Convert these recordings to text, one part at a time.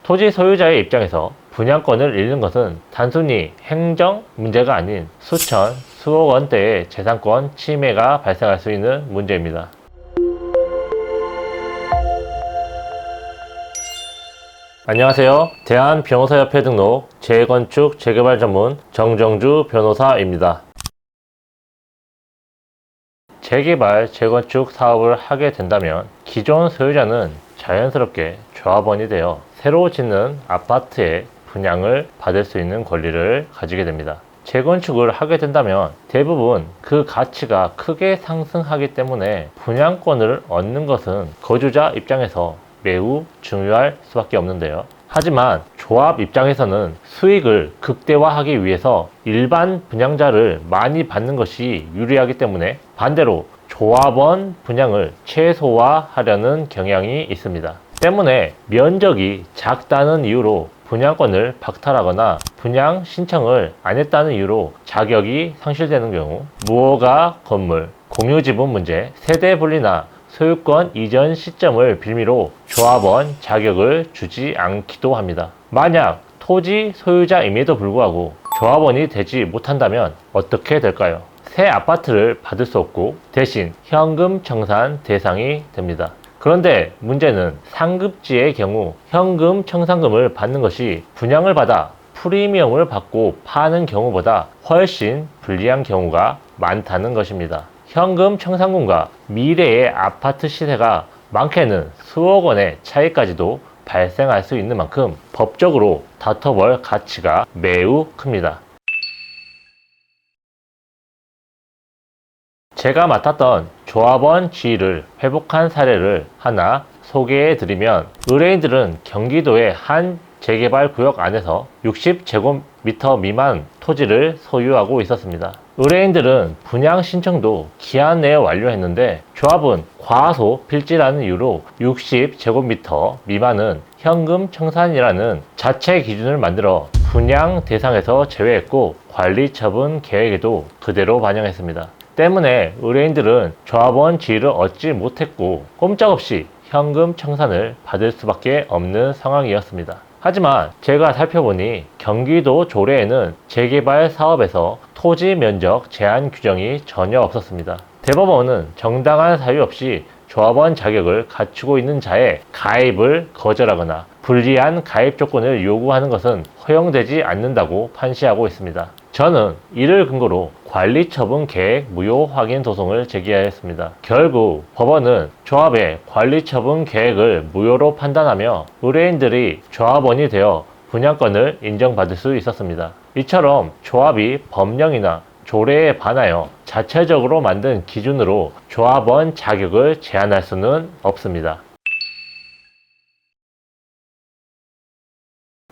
토지 소유자의 입장에서 분양권을 잃는 것은 단순히 행정 문제가 아닌 수천, 수억 원대의 재산권 침해가 발생할 수 있는 문제입니다. 안녕하세요. 대한변호사협회 등록 재건축 재개발 전문 정정주 변호사입니다. 재개발, 재건축 사업을 하게 된다면 기존 소유자는 자연스럽게 조합원이 되어 새로 짓는 아파트의 분양을 받을 수 있는 권리를 가지게 됩니다. 재건축을 하게 된다면 대부분 그 가치가 크게 상승하기 때문에 분양권을 얻는 것은 거주자 입장에서 매우 중요할 수밖에 없는데요. 하지만 조합 입장에서는 수익을 극대화하기 위해서 일반 분양자를 많이 받는 것이 유리하기 때문에 반대로 조합원 분양을 최소화하려는 경향이 있습니다. 때문에 면적이 작다는 이유로 분양권을 박탈하거나 분양 신청을 안 했다는 이유로 자격이 상실되는 경우, 무허가 건물, 공유지분 문제, 세대 분리나 소유권 이전 시점을 빌미로 조합원 자격을 주지 않기도 합니다. 만약 토지 소유자임에도 불구하고 조합원이 되지 못한다면 어떻게 될까요? 새 아파트를 받을 수 없고 대신 현금 청산 대상이 됩니다. 그런데 문제는 상급지의 경우 현금 청산금을 받는 것이 분양을 받아 프리미엄을 받고 파는 경우보다 훨씬 불리한 경우가 많다는 것입니다. 현금 청산금과 미래의 아파트 시세가 많게는 수억 원의 차이까지도 발생할 수 있는 만큼 법적으로 다퉈볼 가치가 매우 큽니다. 제가 맡았던 조합원 지위를 회복한 사례를 하나 소개해 드리면, 의뢰인들은 경기도의 한 재개발 구역 안에서 60제곱미터 미만 토지를 소유하고 있었습니다. 의뢰인들은 분양 신청도 기한 내에 완료했는데 조합은 과소 필지라는 이유로 60제곱미터 미만은 현금 청산이라는 자체 기준을 만들어 분양 대상에서 제외했고 관리 처분 계획에도 그대로 반영했습니다. 때문에 의뢰인들은 조합원 지위를 얻지 못했고 꼼짝없이 현금 청산을 받을 수밖에 없는 상황이었습니다. 하지만 제가 살펴보니 경기도 조례에는 재개발 사업에서 토지 면적 제한 규정이 전혀 없었습니다. 대법원은 정당한 사유 없이 조합원 자격을 갖추고 있는 자의 가입을 거절하거나 불리한 가입 조건을 요구하는 것은 허용되지 않는다고 판시하고 있습니다. 저는 이를 근거로 관리처분 계획 무효 확인 소송을 제기하였습니다. 결국 법원은 조합의 관리처분 계획을 무효로 판단하며 의뢰인들이 조합원이 되어 분양권을 인정받을 수 있었습니다. 이처럼 조합이 법령이나 조례에 반하여 자체적으로 만든 기준으로 조합원 자격을 제한할 수는 없습니다.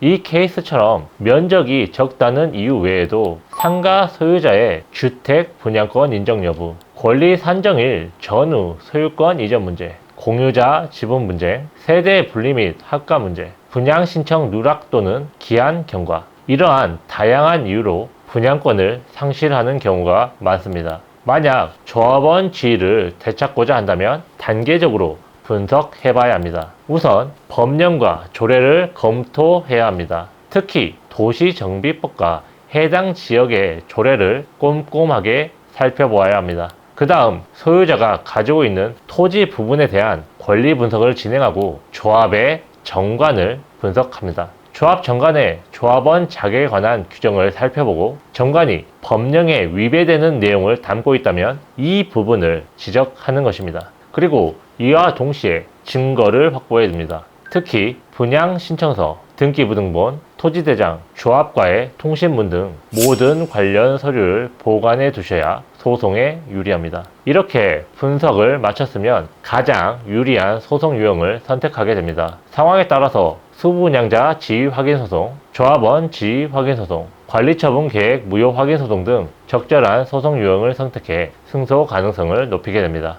이 케이스처럼 면적이 적다는 이유 외에도 상가 소유자의 주택 분양권 인정 여부, 권리 산정일 전후 소유권 이전 문제, 공유자 지분 문제, 세대 분리 및 합가 문제, 분양 신청 누락 또는 기한 경과, 이러한 다양한 이유로 분양권을 상실하는 경우가 많습니다. 만약 조합원 지위를 되찾고자 한다면 단계적으로 분석해봐야 합니다. 우선 법령과 조례를 검토해야 합니다. 특히 도시정비법과 해당 지역의 조례를 꼼꼼하게 살펴보아야 합니다. 그 다음 소유자가 가지고 있는 토지 부분에 대한 권리 분석을 진행하고 조합의 정관을 분석합니다. 조합 정관의 조합원 자격에 관한 규정을 살펴보고 정관이 법령에 위배되는 내용을 담고 있다면 이 부분을 지적하는 것입니다. 그리고 이와 동시에 증거를 확보해야 됩니다. 특히 분양 신청서, 등기부등본, 토지대장, 조합과의 통신문 등 모든 관련 서류를 보관해 두셔야 소송에 유리합니다. 이렇게 분석을 마쳤으면 가장 유리한 소송 유형을 선택하게 됩니다. 상황에 따라서 수분양자 지위 확인 소송, 조합원 지위 확인 소송, 관리처분 계획 무효 확인 소송 등 적절한 소송 유형을 선택해 승소 가능성을 높이게 됩니다.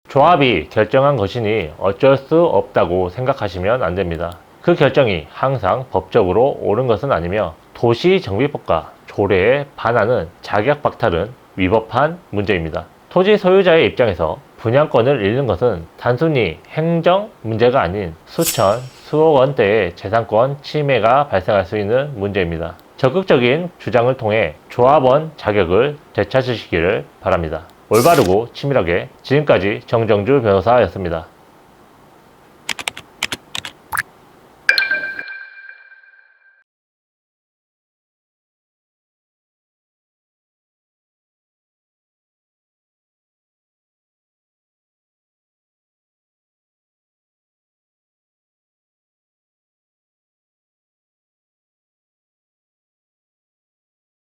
조합이 결정한 것이니 어쩔 수 없다고 생각하시면 안 됩니다. 그 결정이 항상 법적으로 옳은 것은 아니며 도시정비법과 조례에 반하는 자격 박탈은 위법한 문제입니다. 토지 소유자의 입장에서 분양권을 잃는 것은 단순히 행정 문제가 아닌 수천, 수억 원대의 재산권 침해가 발생할 수 있는 문제입니다. 적극적인 주장을 통해 조합원 자격을 되찾으시기를 바랍니다. 올바르고 치밀하게 지금까지 정정주 변호사였습니다.